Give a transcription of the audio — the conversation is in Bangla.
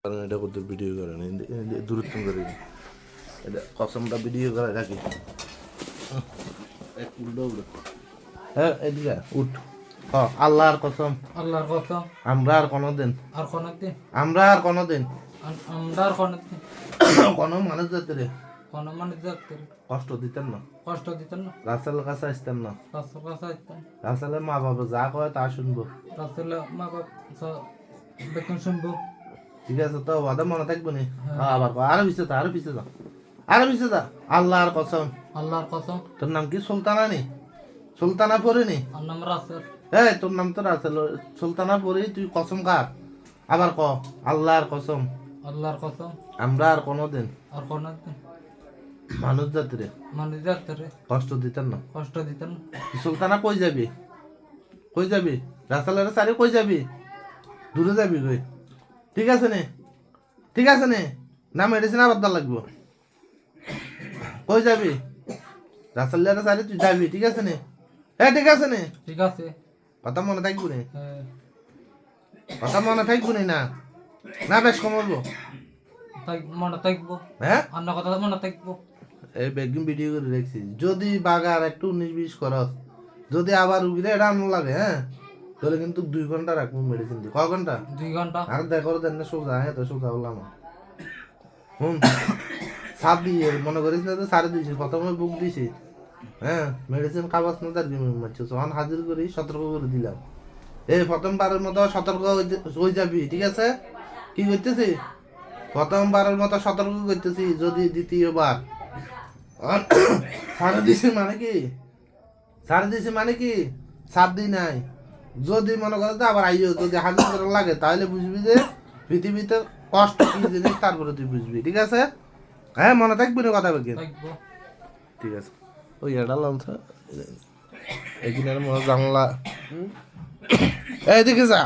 কারণ এটা করতে ভিডিও করে না দূরত্ব করে এটা কসমটা ভিডিও করে রাখি হ্যাঁ এদিকে উঠ আল্লাহর কসম আল্লাহর কসম আমরা আর কোনোদিন আমরা আর কোনোদিন কোনো মানুষ জাতির কোনো মানুষ দেখতে কষ্ট দিতেন না কষ্ট দিতেন না, রাসেলের কাছে আসতেন না, রাসূল কাছে আসতেন, রাসেলের মা বাবা যা কয় তা শুনবো, রাসূলের মা বাবা বেতন শুনবো। ঠিক আছে তো ওদের মনে থাকবো নি আবার কয়, আরো পিছিয়ে যা আরো পিছিয়ে যা আরো পিছিয়ে যা আল্লাহর কসম আল্লাহর কসম তোর নাম কি সুলতানা নি সুলতানা পরে নি আর নাম রাসূল। এই তোর নাম তো রাসেল সুলতানা পরে তুই কসম কার আবার ক আল্লাহর কসম আল্লাহর কসম আমরা আর কোনোদিন আর কোনোদিন মানুষ জাতিরে মানুষ দেখতে কষ্ট দিতেন না। কষ্ট দিতেন না। সুলতানা কই যাবি কই যাবি রাসেলের সারি কই যাবি দূরে যাবি কই ঠিক আছে নে ঠিক আছে নে না মেডিসিন আবার দা লাগবো কই যাবি রাসেলের সারি তুই যাবি ঠিক আছে নে হ্যাঁ ঠিক আছে নে ঠিক আছে কথা মনে থাকবো নে হ্যাঁ, কথা মনে থাকবো নি না না বেশ কমাবো তাই মনে থাকবো, হ্যাঁ অন্য কথা মনে থাকবো। এই বেগিং ভিডিও করে রেখেছি যদি বাগার একটু 19-20 করস যদি আবার রুগীরা এটা আনলো লাগে হ্যাঁ তাহলে কিন্তু 2 ঘন্টা রাখবো মেডিসিন দিয়ে কয় ঘন্টা 2 ঘন্টা আর দেখো দেন না সোজা হ্যাঁ তো সোজা বললাম সাত দিয়ে মনে করিস না তো সাড়ে দিয়েছি প্রথমে বুক দিয়েছি হ্যাঁ মেডিসিন খাবাস না তার মারছে তখন হাজির করি সতর্ক করে দিলাম এই প্রথমবারের মতো সতর্ক হয়ে যাবি ঠিক আছে কি করতেছি প্রথমবারের মতো সতর্ক করতেছি যদি দ্বিতীয়বার সাড়ে দিছি মানে কি সাড়ে দিছি মানে কি 7 দিন নাই যদি মনে করো তো আবার আইও যদি হাজির করা লাগে তাহলে বুঝবি যে পৃথিবীতে কষ্ট কি জিনিস তারপরে তুই বুঝবি ঠিক আছে হ্যাঁ মনে থাকবি না কথা বলবি থাকবো। ঠিক আছে ওই এটা লঞ্চ এখানে জানলা এইদিকে যা